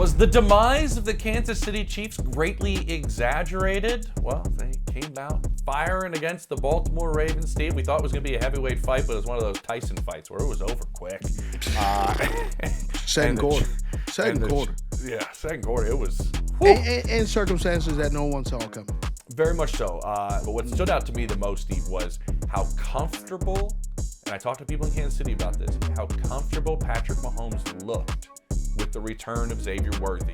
Was the demise of the Kansas City Chiefs greatly exaggerated? Well, they came out firing against the Baltimore Ravens, Steve. We thought it was going to be a heavyweight fight, but it was one of those Tyson fights where it was over quick. Second quarter. Second quarter. Yeah, second quarter. It was... And circumstances that no one saw coming. Very much so. But what stood out to me the most, Steve, was how comfortable, and I talked to people in Kansas City about this, how comfortable Patrick Mahomes looked with the return of Xavier Worthy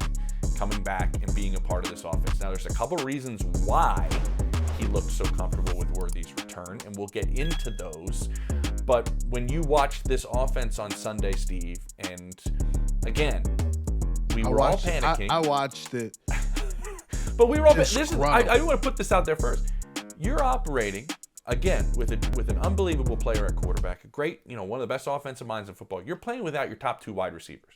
coming back and being a part of this offense. Now, there's a couple reasons why he looked so comfortable with Worthy's return, and we'll get into those. But when you watched this offense on Sunday, Steve, and again, we were all panicking. I watched it. But we were all I want to put this out there first. You're operating, again, with an unbelievable player at quarterback, a great, one of the best offensive minds in football. You're playing without your top two wide receivers.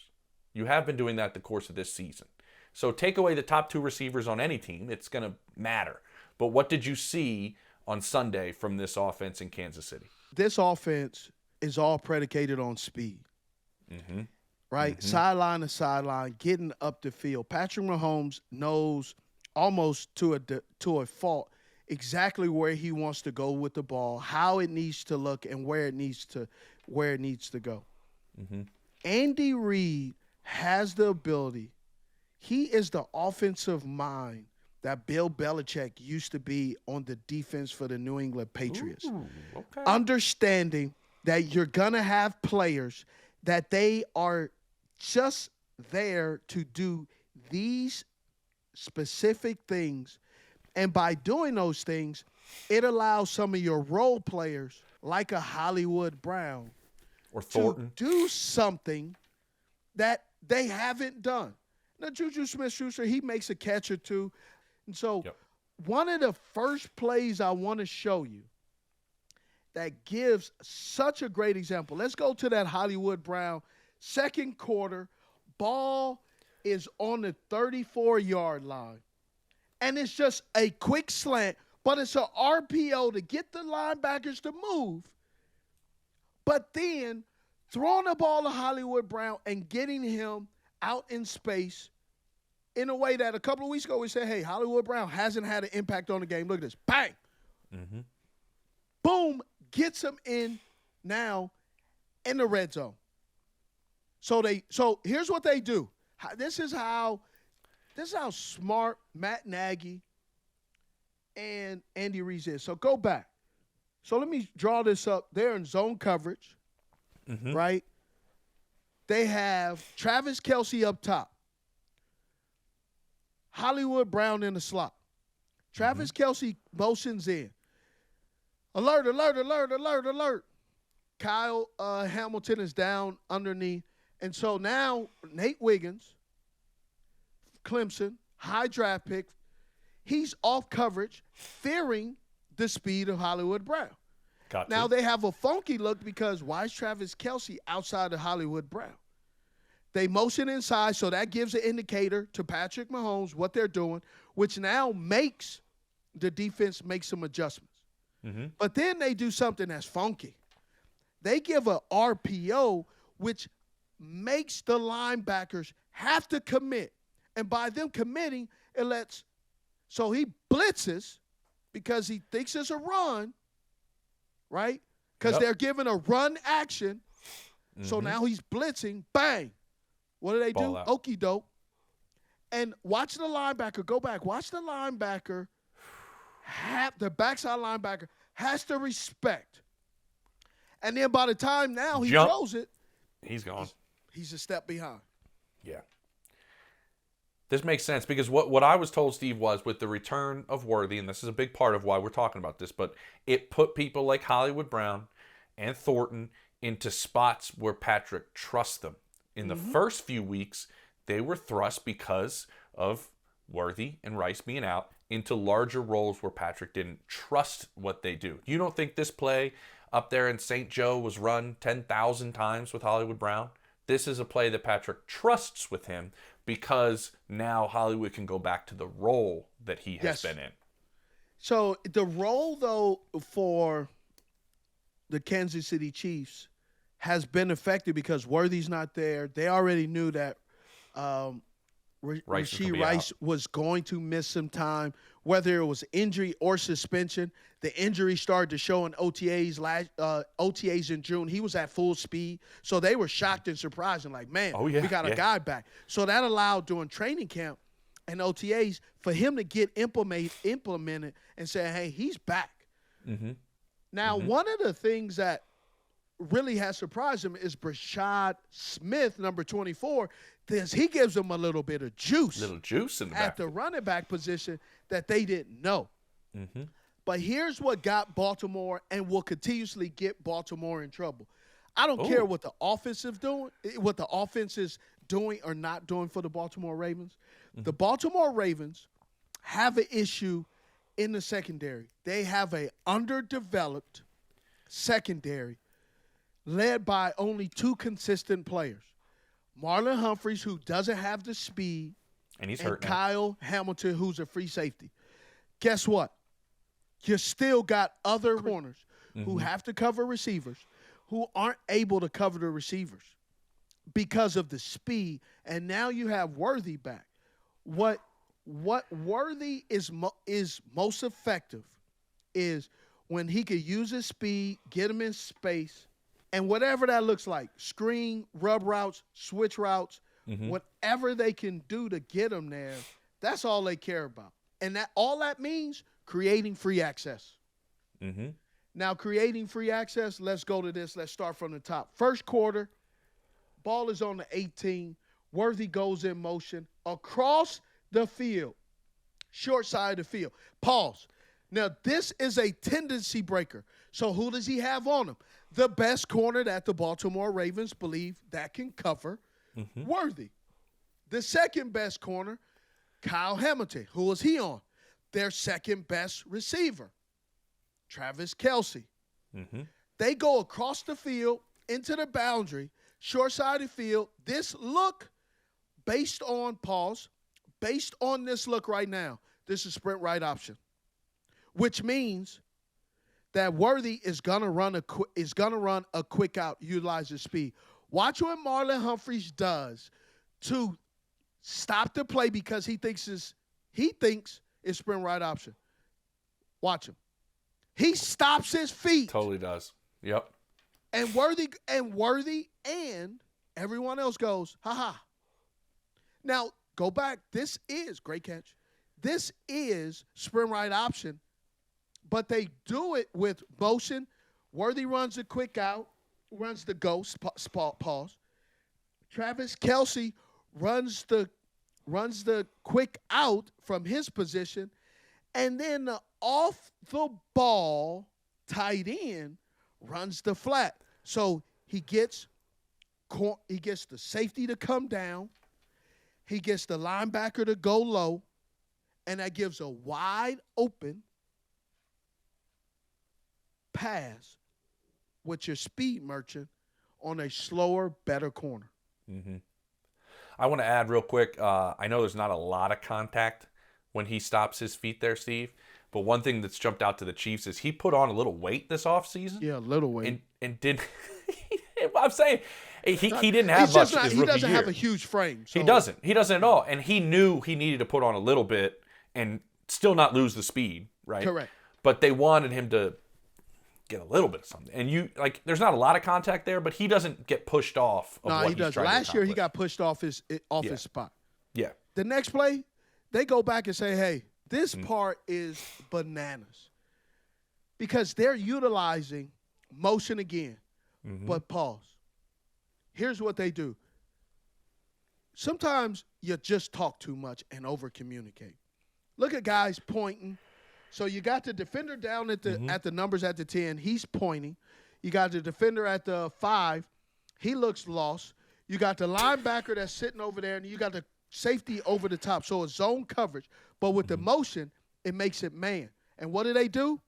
You have been doing that the course of this season. So take away the top two receivers on any team, it's going to matter. But what did you see on Sunday from this offense in Kansas City? This offense is all predicated on speed. Mm-hmm. Right? Mm-hmm. Sideline to sideline, getting up the field. Patrick Mahomes knows almost to a fault exactly where he wants to go with the ball, how it needs to look, and where it needs to go. Mm-hmm. Andy Reid has the ability. He is the offensive mind that Bill Belichick used to be on the defense for the New England Patriots. Ooh, okay. Understanding that you're going to have players that they are just there to do these specific things. And by doing those things, it allows some of your role players, like a Hollywood Brown, or Thornton, to do something that they haven't done. Now, Juju Smith-Schuster, he makes a catch or two. And so One of the first plays I want to show you that gives such a great example. Let's go to that Hollywood Brown. Second quarter, ball is on the 34-yard line. And it's just a quick slant, but it's an RPO to get the linebackers to move. But then throwing the ball to Hollywood Brown and getting him out in space in a way that a couple of weeks ago we said, hey, Hollywood Brown hasn't had an impact on the game. Look at this. Bang. Mm-hmm. Boom. Gets him in now in the red zone. So here's what they do. This is how smart Matt Nagy and Andy Reid is. So go back. So let me draw this up. They're in zone coverage, right? They have Travis Kelce up top. Hollywood Brown in the slot. Travis Kelce motions in. Alert, alert, alert, alert, alert. Kyle Hamilton is down underneath. And so now Nate Wiggins, Clemson, high draft pick, he's off coverage, fearing the speed of Hollywood Brown. Now they have a funky look because why is Travis Kelce outside of Hollywood Brown? They motion inside, so that gives an indicator to Patrick Mahomes what they're doing, which now makes the defense make some adjustments. Mm-hmm. But then they do something that's funky. They give a RPO, which makes the linebackers have to commit. And by them committing, it lets – so he blitzes because he thinks it's a run, right? Because they're giving a run action. Mm-hmm. So now he's blitzing. Bang. What do they do? Okie doke. And watch the linebacker. Go back. Watch the linebacker. The backside linebacker has to respect. And then by the time now he throws it, he's gone. He's a step behind. Yeah. This makes sense because what I was told, Steve, was with the return of Worthy, and this is a big part of why we're talking about this, but it put people like Hollywood Brown and Thornton into spots where Patrick trusts them. In the first few weeks, they were thrust because of Worthy and Rice being out into larger roles where Patrick didn't trust what they do. You don't think this play up there in St. Joe was run 10,000 times with Hollywood Brown? This is a play that Patrick trusts with him because now Hollywood can go back to the role that he has been in. So the role, though, for the Kansas City Chiefs has been affected because Worthy's not there. They already knew that Rice Rice was going to miss some time, whether it was injury or suspension. The injury started to show in OTAs in June. He was at full speed, so they were shocked and surprised and like, man, we got a guy back. So that allowed during training camp and OTAs for him to get implemented and say, hey, he's back. Mm-hmm. Now, one of the things that really has surprised him is Brashad Smith, number 24. He gives them a little bit of juice. Little juice in the at the running back position that they didn't know. Mm-hmm. But here's what got Baltimore and will continuously get Baltimore in trouble. I don't care what the offense is doing or not doing for the Baltimore Ravens. Mm-hmm. The Baltimore Ravens have an issue in the secondary. They have an underdeveloped secondary led by only two consistent players. Marlon Humphreys, who doesn't have the speed, and he's hurt now. Kyle Hamilton, who's a free safety. Guess what? You still got other corners who have to cover receivers who aren't able to cover the receivers because of the speed. And now you have Worthy back. What Worthy is most effective is when he could use his speed, get him in space, and whatever that looks like, screen, rub routes, switch routes, whatever they can do to get him there, that's all they care about. And all that means creating free access. Mm-hmm. Now, creating free access, let's go to this. Let's start from the top. First quarter, ball is on the 18. Worthy goes in motion across the field, short side of the field. Pause. Now, this is a tendency breaker. So who does he have on him? The best corner that the Baltimore Ravens believe that can cover Worthy. The second best corner, Kyle Hamilton. Who is he on? Their second best receiver, Travis Kelce. Mm-hmm. They go across the field into the boundary, short side of the field. This look, based on this look right now, this is sprint right option, which means that Worthy is gonna run a quick out, utilize his speed. Watch what Marlon Humphreys does to stop the play because he thinks it's sprint right option. Watch him. He stops his feet. Totally does. Yep. And Worthy and everyone else goes, ha. Now, go back. This is, great catch. This is sprint right option, but they do it with motion. Worthy runs a quick out, runs the ghost, pause. Travis Kelce runs the quick out from his position, and then the off the ball tight end runs the flat. So he gets the safety to come down, he gets the linebacker to go low, and that gives a wide open pass with your speed merchant on a slower, better corner. Mm-hmm. I want to add real quick, I know there's not a lot of contact when he stops his feet there, Steve, but one thing that's jumped out to the Chiefs is he put on a little weight this offseason. Yeah, a little weight. And did I'm saying he didn't have much his rookie year. He doesn't have a huge frame. So. He doesn't at all. And he knew he needed to put on a little bit and still not lose the speed, right? Correct. But they wanted him to get a little bit of something. And there's not a lot of contact there, but he doesn't get pushed off of what he does. Last year he got pushed off his spot. Yeah. The next play, they go back and say, hey, this part is bananas. Because they're utilizing motion again. Mm-hmm. But pause. Here's what they do. Sometimes you just talk too much and over-communicate. Look at guys pointing. So you got the defender down at the numbers at the 10. He's pointing. You got the defender at the 5. He looks lost. You got the linebacker that's sitting over there, and you got the safety over the top. So it's zone coverage. But with the motion, it makes it man. And what do?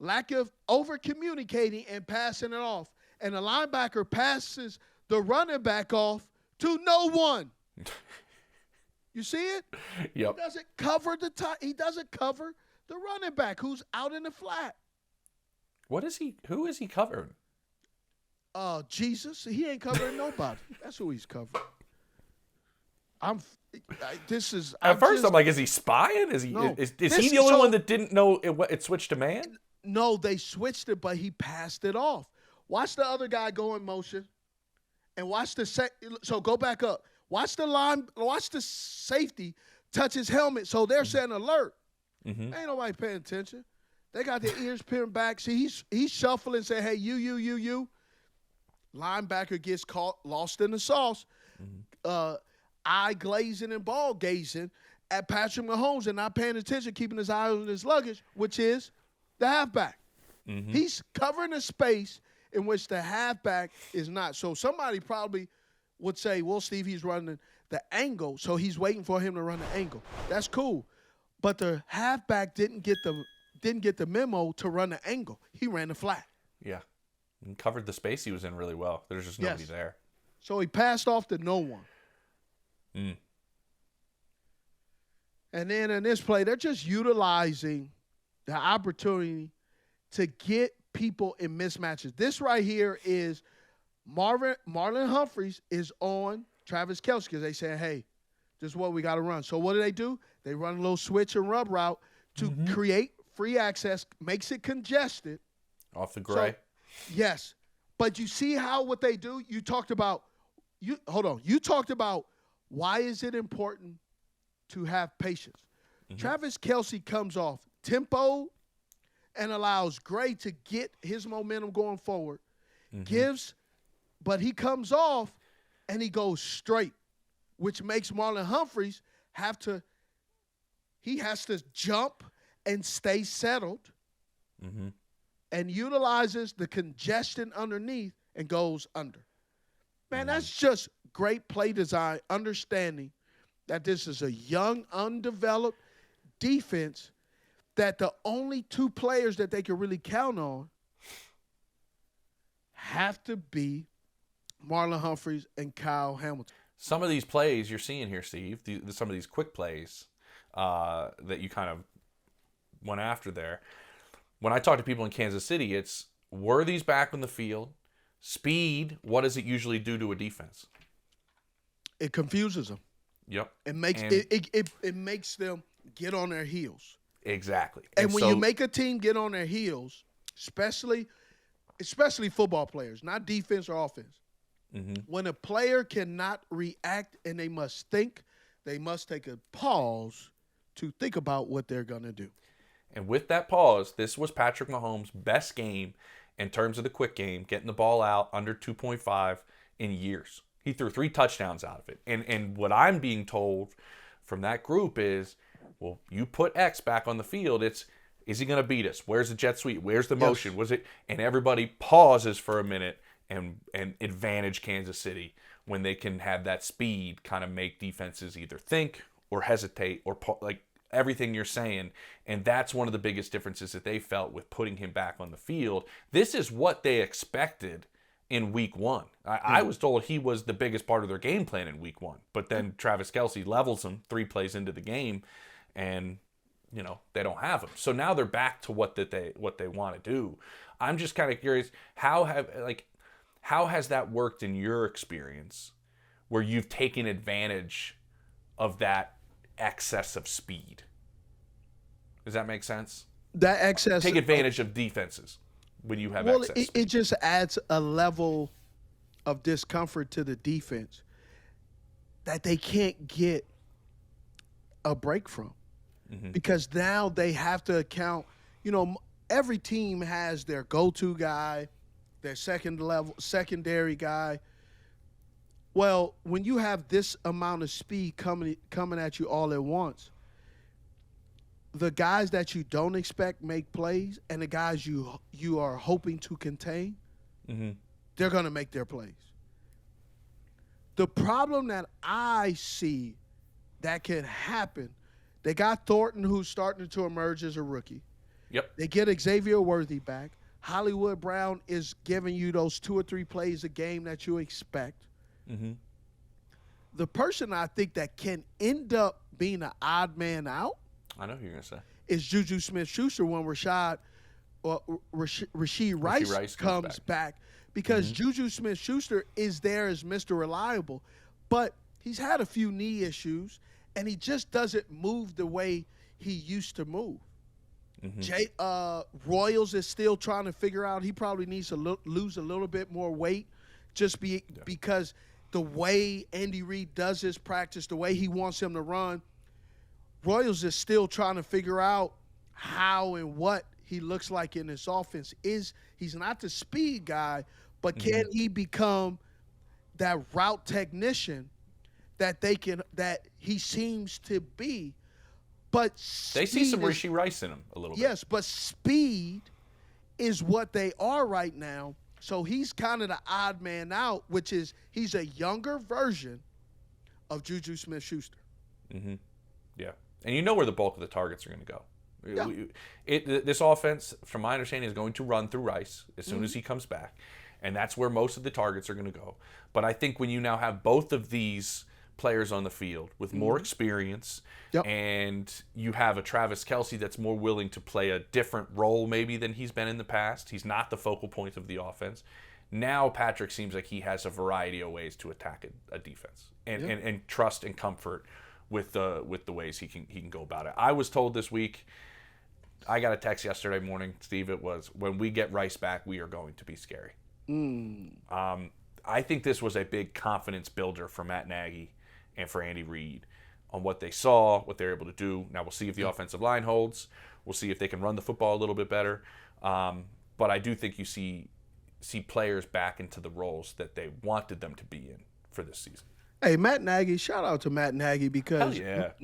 Lack of over-communicating and passing it off. And the linebacker passes the running back off to no one. You see it? Yep. He doesn't cover the top. He doesn't cover the running back who's out in the flat. Who is he covering? Jesus. He ain't covering nobody. That's who he's covering. This is At first, I'm like, is he spying? Is he no. is he the only one that didn't know it switched to man? No, they switched it, but he passed it off. Watch the other guy go in motion, and watch the so go back up. Watch the safety touch his helmet, so they're saying alert. Mm-hmm. Ain't nobody paying attention. They got their ears pinned back. See, he's shuffling, saying, "Hey, you." Linebacker gets caught, lost in the sauce. Mm-hmm. Eye glazing and ball gazing at Patrick Mahomes and not paying attention, keeping his eye on his luggage, which is the halfback. Mm-hmm. He's covering a space in which the halfback is not. So somebody probably would say, well, Steve, he's running the angle, so he's waiting for him to run the angle. That's cool. But the halfback didn't get the memo to run the angle. He ran the flat. Yeah. He covered the space he was in really well. There's just nobody there. So he passed off to no one. Mm. And then in this play, they're just utilizing the opportunity to get people in mismatches. This right here is Marlon Humphreys is on Travis Kelce because they say, hey, this is what we got to run. So what do? They run a little switch and rub route to create free access, makes it congested. Off the gray. So, yes. But you see how what they do? You talked about why is it important to have patience. Mm-hmm. Travis Kelce comes off tempo and allows Gray to get his momentum going forward. Mm-hmm. But he comes off and he goes straight, which makes Marlon Humphreys has to jump and stay settled. Mm-hmm. And utilizes the congestion underneath and goes under. Man, that's just great play design, understanding that this is a young, undeveloped defense, that the only two players that they can really count on have to be Marlon Humphreys and Kyle Hamilton. Some of these plays you're seeing here, Steve, some of these quick plays that you kind of went after there, when I talk to people in Kansas City, it's Worthy's back on the field. Speed, what does it usually do to a defense? It confuses them. Yep. It makes them get on their heels. Exactly. And when you make a team get on their heels, especially football players, not defense or offense, when a player cannot react and they must think, they must take a pause to think about what they're going to do. And with that pause, this was Patrick Mahomes' best game in terms of the quick game, getting the ball out under 2.5 in years. He threw 3 touchdowns out of it. And what I'm being told from that group is, well, you put X back on the field, is he going to beat us? Where's the jet sweep? Where's the motion? Was it? And everybody pauses for a minute and advantage Kansas City when they can have that speed kind of make defenses either think or hesitate or everything you're saying. And that's one of the biggest differences that they felt with putting him back on the field. This is what they expected in week 1. I was told he was the biggest part of their game plan in week 1. But then Travis Kelce levels him 3 plays into the game, and they don't have him. So now they're back to what they want to do. I'm just kind of curious, how has that worked in your experience where you've taken advantage of that excess of speed? Does that make sense? That excess. Take advantage of defenses when you have excess. Well, it just adds a level of discomfort to the defense that they can't get a break from. Mm-hmm. Because now they have to account, every team has their go-to guy, their secondary guy. Well, when you have this amount of speed coming at you all at once, the guys that you don't expect make plays, and the guys you are hoping to contain, they're going to make their plays. The problem that I see that can happen, they got Thornton, who's starting to emerge as a rookie. Yep. They get Xavier Worthy back. Hollywood Brown is giving you those 2 or 3 plays a game that you expect. Mm-hmm. The person I think that can end up being an odd man out, I know who you're going to say, is Juju Smith-Schuster when Rashid Rice comes back. Because Juju Smith-Schuster is there as Mr. Reliable. But he's had a few knee issues, and he just doesn't move the way he used to move. Royals is still trying to figure out. He probably needs to lose a little bit more weight because the way Andy Reid does his practice, the way he wants him to run, Royals is still trying to figure out how and what he looks like in this offense. He's not the speed guy, but can he become that route technician that he seems to be? But they see some Rishi Rice in him a little bit. Yes, but speed is what they are right now. So he's kind of the odd man out, which is he's a younger version of Juju Smith-Schuster. Mm-hmm. Yeah. And you know where the bulk of the targets are going to go. Yeah. This offense, from my understanding, is going to run through Rice as soon as he comes back. And that's where most of the targets are going to go. But I think when you now have both of these players on the field with more experience, and you have a Travis Kelce that's more willing to play a different role maybe than he's been in the past. He's not the focal point of the offense. Now Patrick seems like he has a variety of ways to attack a defense and trust and comfort with the ways he can go about it. I was told this week, I got a text yesterday morning, Steve, it was, when we get Rice back, we are going to be scary. I think this was a big confidence builder for Matt Nagy and for Andy Reid on what they saw, what they're able to do. Now we'll see if the offensive line holds. We'll see if they can run the football a little bit better. But I do think you see players back into the roles that they wanted them to be in for this season. Hey, Matt Nagy, shout out to Matt Nagy because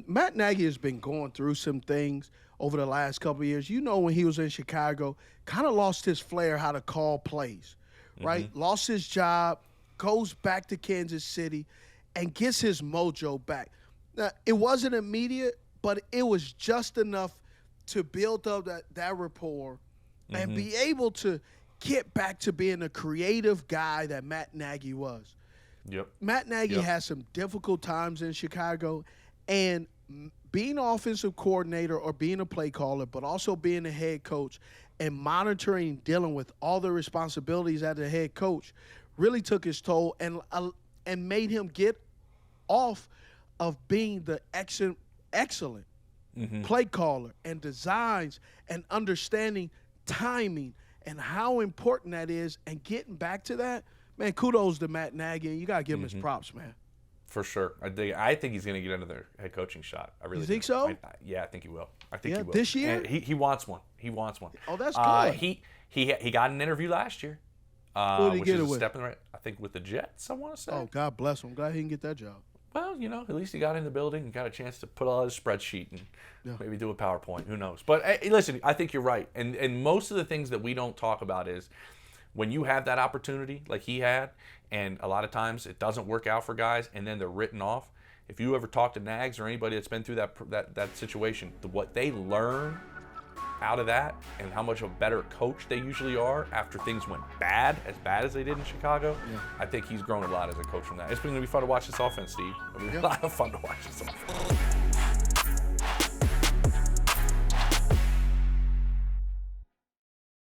Matt Nagy has been going through some things over the last couple of years. You know, when he was in Chicago, kind of lost his flair how to call plays, right? Lost his job, goes back to Kansas City, and gets his mojo back. Now, it wasn't immediate, but it was just enough to build up that rapport and be able to get back to being the creative guy that Matt Nagy was. Matt Nagy had some difficult times in Chicago, and being offensive coordinator or being a play caller, but also being a head coach and monitoring, dealing with all the responsibilities as a head coach really took his toll and made him get off of being the excellent play caller and designs and understanding timing and how important that is and getting back to that. Man, kudos to Matt Nagy. You got to give him his props, man. For sure. I think he's going to get another head coaching shot. I really You think so? I think he will. I think he will. This year? And he wants one. He wants one. Oh, that's good. He got an interview last year. Who did he which get is it a with? step in the right, I think with the Jets, I want to say. Oh, God bless him. I'm glad he can get that job. Well, at least he got in the building and got a chance to put out his spreadsheet and maybe do a PowerPoint. Who knows? But hey, listen, I think you're right. And most of the things that we don't talk about is when you have that opportunity like he had, and a lot of times it doesn't work out for guys and then they're written off. If you ever talk to Nags or anybody that's been through that situation, what they learn out of that and how much of a better coach they usually are after things went as bad as they did in Chicago, I think he's grown a lot as a coach from that. It's going to be fun to watch this offense, Steve. It'll be a lot of fun to watch this offense.